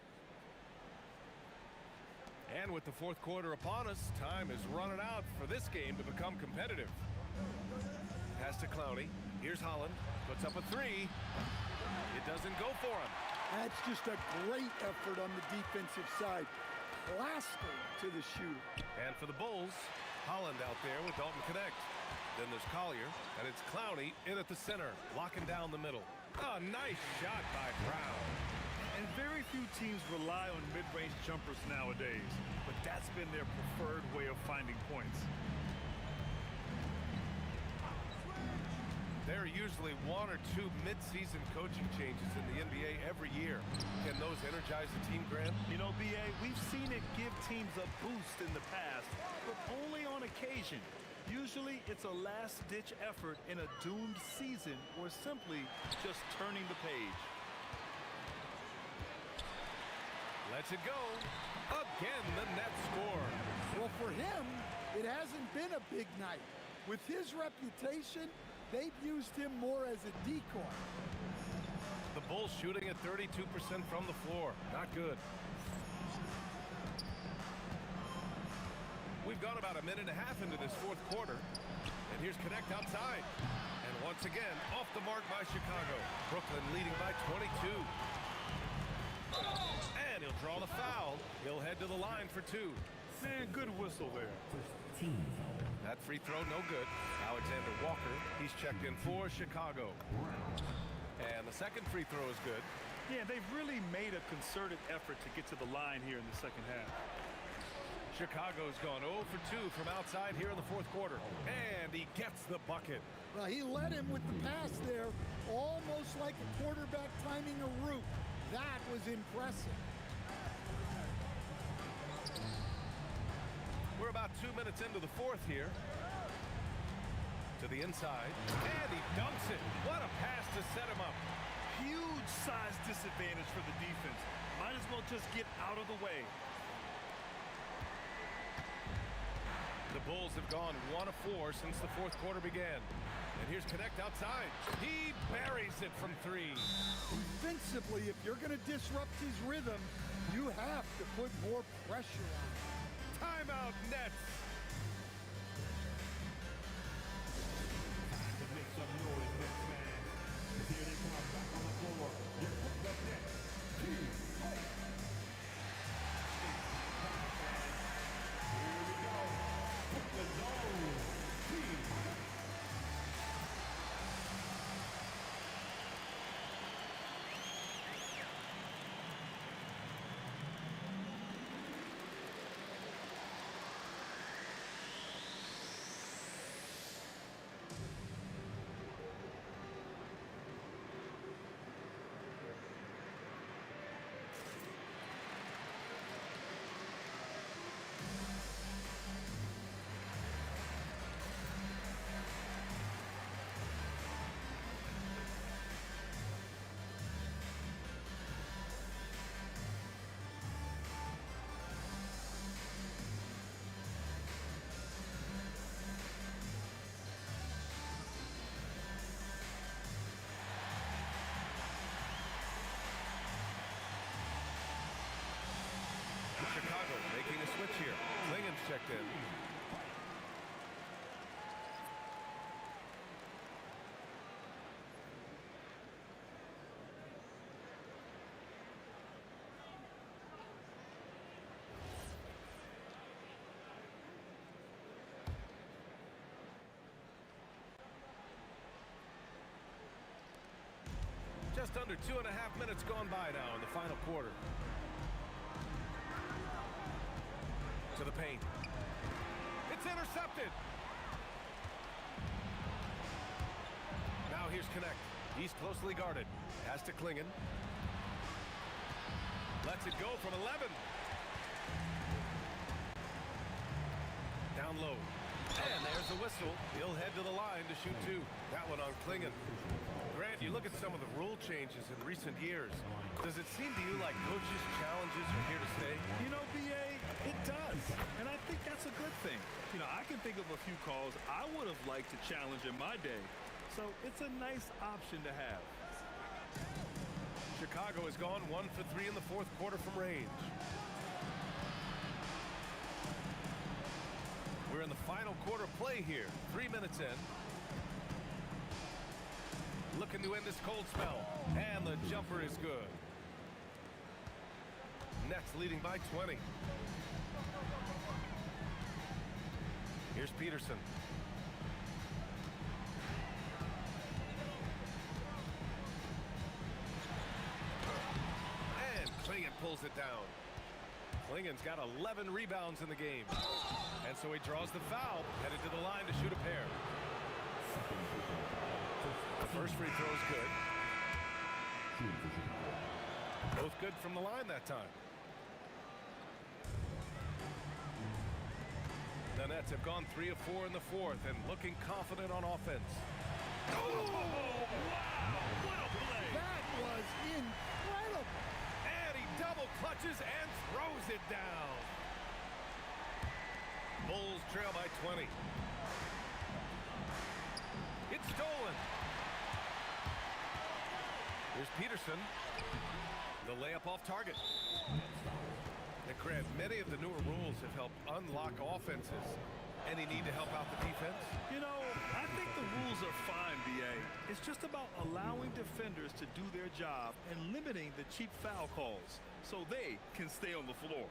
And with the fourth quarter upon us, time is running out for this game to become competitive. Pass to Clowney. Here's Holland. Puts up a 3. It doesn't go for him. That's just a great effort on the defensive side. Plastered to the shooter. And for the Bulls, Holland out there with Dalton Connect. Then there's Collier, and it's Clowney in at the center, locking down the middle. Oh, nice shot by Brown. And very few teams rely on mid-range jumpers nowadays, but that's been their preferred way of finding points. There are usually 1 or 2 mid-season coaching changes in the NBA every year. Can those energize the team, Grant? You know, B.A., we've seen it give teams a boost in the past, but only on occasion. Usually, it's a last-ditch effort in a doomed season or simply just turning the page. Lets it go. Again, the net score. Well, for him, it hasn't been a big night. With his reputation, they've used him more as a decoy. The Bulls shooting at 32% from the floor. Not good. We've gone about a minute and a half into this fourth quarter. And here's Connect outside. And once again, off the mark by Chicago. Brooklyn leading by 22. And he'll draw the foul. He'll head to the line for 2. Man, good whistle there. That free throw, no good. Alexander Walker, he's checked in for Chicago. And the second free throw is good. Yeah, they've really made a concerted effort to get to the line here in the second half. Chicago's gone 0 for 2 from outside here in the fourth quarter. And he gets the bucket. Well, he led him with the pass there, almost like a quarterback timing a route. That was impressive. We're about 2 minutes into the fourth here. To the inside. And he dunks it. What a pass to set him up. Huge size disadvantage for the defense. Might as well just get out of the way. The Bulls have gone 1 of 4 since the fourth quarter began. And here's Connect outside. He buries it from 3. Defensively, if you're going to disrupt his rhythm, you have to put more pressure on him. Timeout Nets. Time to make some noise, Nets fans. 'Cause here they come back on the floor. Your coach up next. Here we go. Put the zone. Team. Chicago making a switch here. Klingen's checked in. Just under 2.5 minutes gone by now in the final quarter. To the paint. It's intercepted. Now here's Connect. He's closely guarded. Has to Klingen. Lets it go from 11. Down low. And there's the whistle. He'll head to the line to shoot 2. That one on Klingen. Grant, you look at some of the rule changes in recent years. Does it seem to you like coaches' challenges are here to stay? You know, BA, it does. And I think that's a good thing. You know, I can think of a few calls I would have liked to challenge in my day. So it's a nice option to have. Chicago has gone 1 for 3 in the fourth quarter from range. We're in the final quarter play here. 3 minutes in. Looking to end this cold spell. And the jumper is good. Nets leading by 20. Here's Peterson. And Klingen pulls it down. Klingen's got 11 rebounds in the game. And so he draws the foul, headed to the line to shoot a pair. The first free throw is good. Both good from the line that time. The Nets have gone 3 of 4 in the fourth and looking confident on offense. Oh, wow! What a play! That was incredible. And he double clutches and throws it down. Bulls trail by 20. It's stolen. Here's Peterson. The layup off target. And Grant, many of the newer rules have helped unlock offenses. Any need to help out the defense? You know, I think the rules are fine, BA. It's just about allowing defenders to do their job and limiting the cheap foul calls so they can stay on the floor.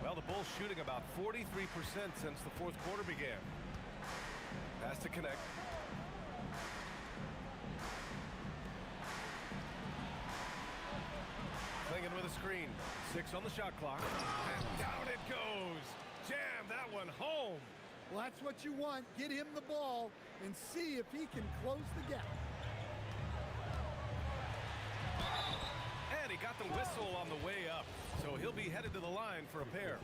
Well, the Bulls shooting about 43% since the fourth quarter began. Pass to Connect. Klingen with a screen. 6 on the shot clock. And down it goes. Jam that one home. Well, that's what you want. Get him the ball and see if he can close the gap. And he got the whistle on the way up. So he'll be headed to the line for a pair.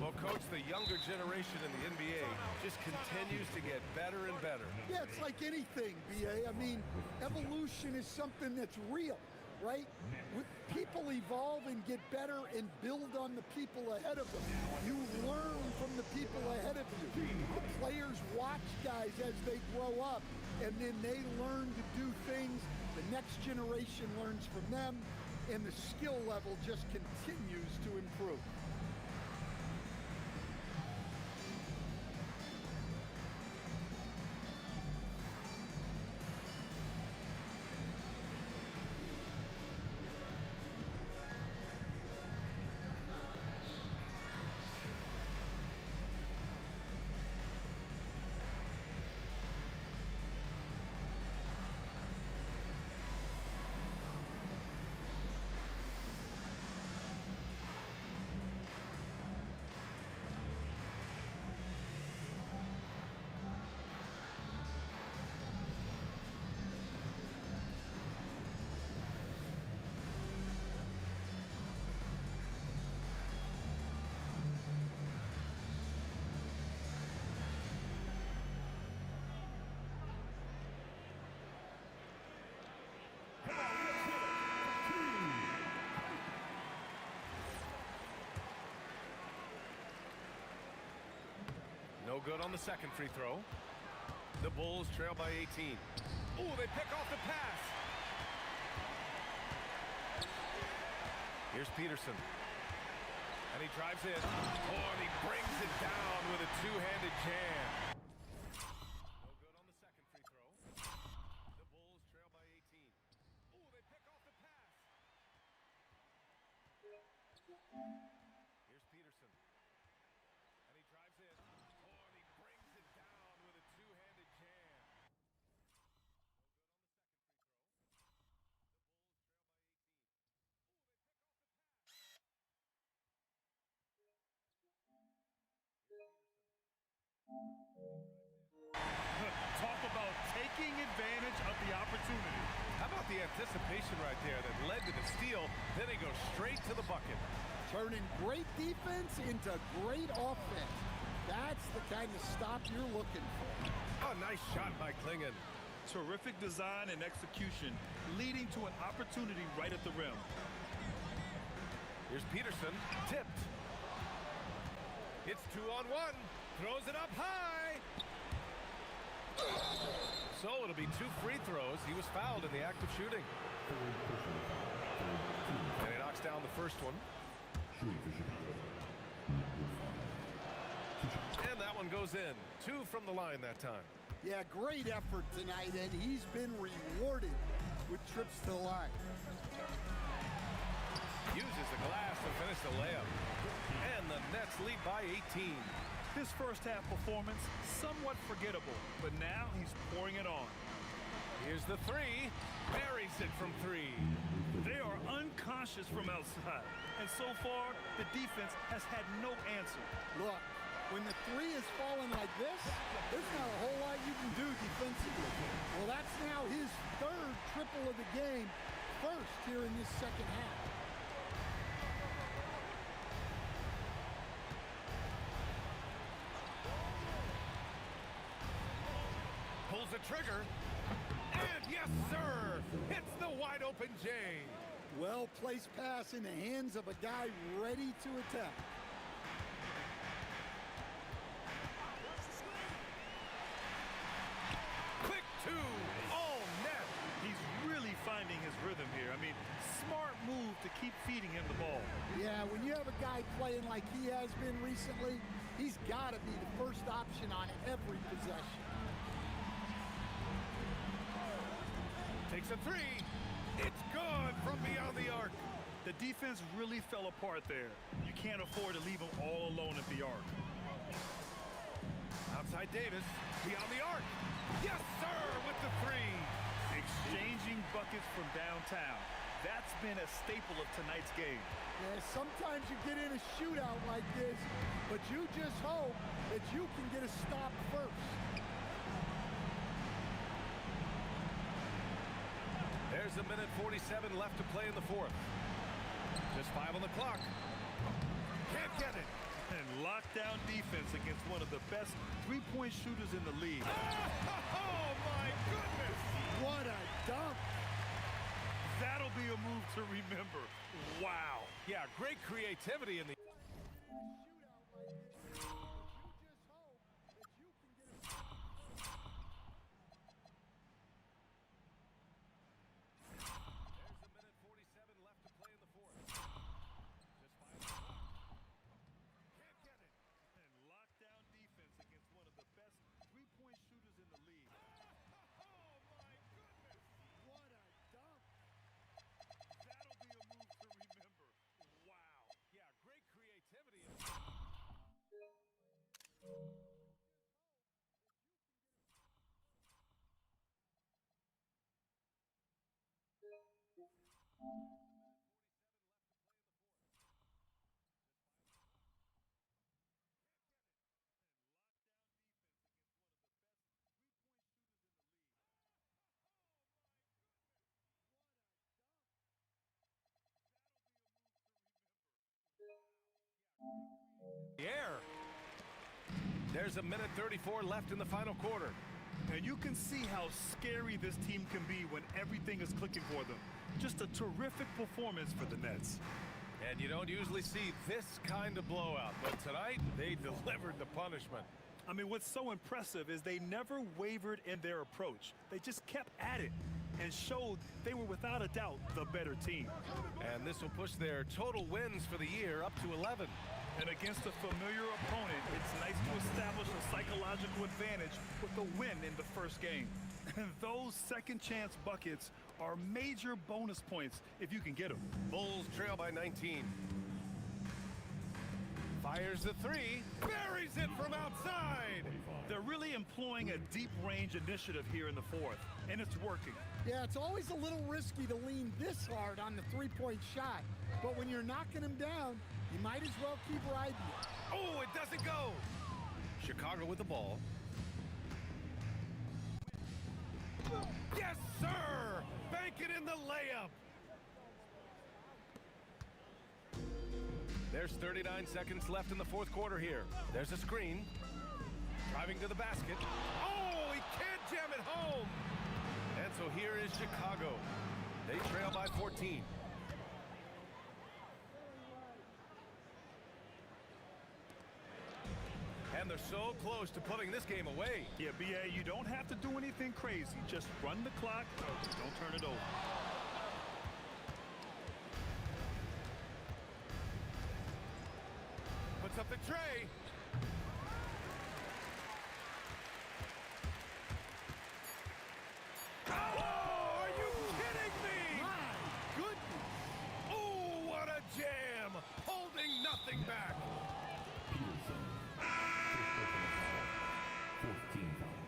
Well, Coach, the younger generation in the NBA just continues to get better and better. Yeah, it's like anything, BA. I mean, evolution is something that's real. right? People evolve and get better and build on the people ahead of them. You learn from the people ahead of you. The players watch guys as they grow up, and then they learn to do things. The next generation learns from them, and the skill level just continues to improve. No good on the second free throw. The Bulls trail by 18. Ooh, they pick off the pass. Here's Peterson. And he drives in. Oh, and he brings it down with a two-handed jam. No good on the second free throw. The Bulls trail by 18. Ooh, they pick off the pass. Here's Peterson. And he drives in. Oh, and he brings it down with a two-handed jam. Talk about taking advantage of the opportunity. How about the anticipation right there that led to the steal? Then he goes straight to the bucket. Turning great defense into great offense. That's the kind of stop you're looking for. Oh, nice shot by Klingon. Terrific design and execution, leading to an opportunity right at the rim. Here's Peterson, tipped. It's 2-on-1, throws it up high. So it'll be 2 free throws. He was fouled in the act of shooting. And he knocks down the first one. And that one goes in. 2 from the line that time. Yeah, great effort tonight, and he's been rewarded with trips to the line. Uses the glass to finish the layup. And the Nets lead by 18. His first half performance, somewhat forgettable, but now he's pouring it on. Here's the 3. Buries it from 3. They are unconscious from outside, and so far, the defense has had no answer. Look, when the 3 is falling like this, there's not a whole lot you can do defensively. Well, that's now his 3rd triple of the game, first here in this second half. Pulls the trigger, and yes, sir, hits the wide open J. Well-placed pass in the hands of a guy ready to attack. Quick 2, all net. He's really finding his rhythm here. I mean, smart move to keep feeding him the ball. Yeah, when you have a guy playing like he has been recently, he's got to be the first option on every possession. Takes a 3. It's good from beyond the arc. The defense really fell apart there. You can't afford to leave him all alone at the arc. Outside Davis, beyond the arc. Yes, sir, with the 3. Exchanging buckets from downtown. That's been a staple of tonight's game. Yeah, sometimes you get in a shootout like this, but you just hope that you can get a stop first. There's a minute 47 left to play in the 4th. Just 5 on the clock. Can't get it. And lockdown defense against one of the best three-point shooters in the league. Oh, my goodness. What a dunk. That'll be a move to remember. Wow. Yeah, great creativity in the... air. There's a minute 34 left in the final quarter. And you can see how scary this team can be when everything is clicking for them. Just a terrific performance for the Nets. And you don't usually see this kind of blowout, but tonight they delivered the punishment. I mean, what's so impressive is they never wavered in their approach. They just kept at it and showed they were without a doubt the better team. And this will push their total wins for the year up to 11. And against a familiar opponent, it's nice to establish a psychological advantage with a win in the first game. And those second chance buckets are major bonus points if you can get them. Bulls trail by 19. Fires the three, buries it from outside. They're really employing a deep range initiative here in the fourth, and it's working. Yeah, it's always a little risky to lean this hard on the three-point shot. But when you're knocking them down, you might as well keep riding it. Oh, it doesn't go. Chicago with the ball. Yes, sir! Bank it in the layup. There's 39 seconds left in the fourth quarter here. There's a screen. Driving to the basket. Oh, he can't jam it home. And so here is Chicago. They trail by 14. And they're so close to putting this game away. Yeah, B.A., you don't have to do anything crazy. Just run the clock. Don't turn it over. Puts up the tray. Oh, are you kidding me? My goodness. Oh, what a jam. Holding nothing back. Peterson. 14 foul.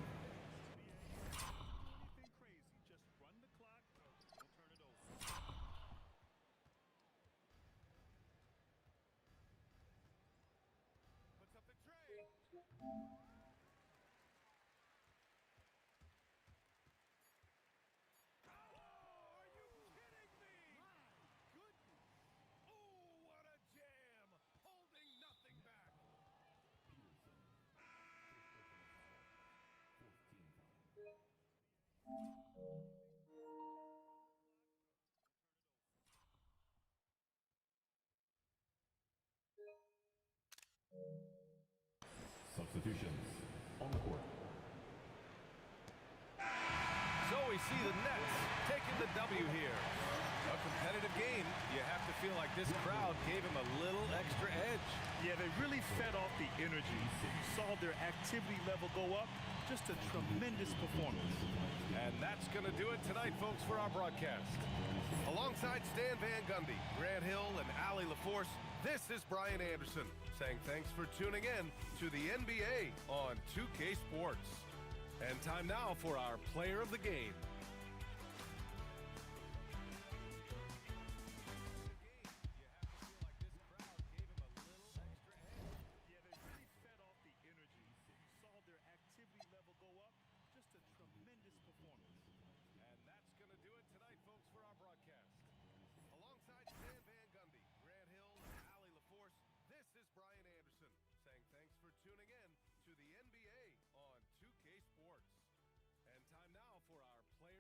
Anything crazy. Just run the clock. Don't turn it over. Puts up the tray. Substitutions on the court. So we see the Nets taking the W here. A competitive game. You have to feel like this crowd gave him a little extra edge. Yeah, they really fed off the energy. You saw their activity level go up. Just a tremendous performance. And that's going to do it tonight, folks, for our broadcast. Alongside Stan Van Gundy, Grant Hill, and Allie LaForce, this is Brian Anderson saying thanks for tuning in to the NBA on 2K Sports. And time now for our player of the game. Tuning in to the NBA on 2K Sports. And time now for our player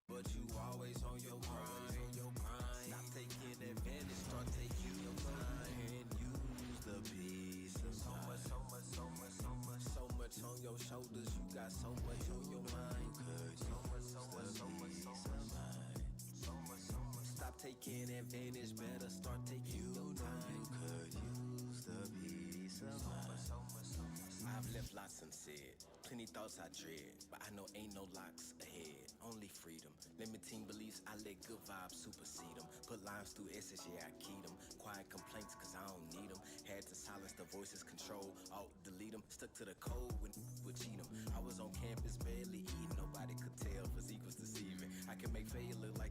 But you always on your grind. Stop taking advantage, start taking your time and use the peace of mind. So much on your shoulders, you got so much on your mind. Stop taking advantage, better start taking your time. You could use the peace of mind. I've left lots unsaid, plenty thoughts I dread, but I know ain't no locks ahead, only freedom. Limiting beliefs, I let good vibes supersede them. Put lines through S's, yeah, I keyed them. Quiet complaints, cause I don't need them. Had to silence the voices, control, alt, delete them. Stuck to the code when would cheat them. I was on campus, barely eating, nobody could tell, physique was deceiving. I can make failure look like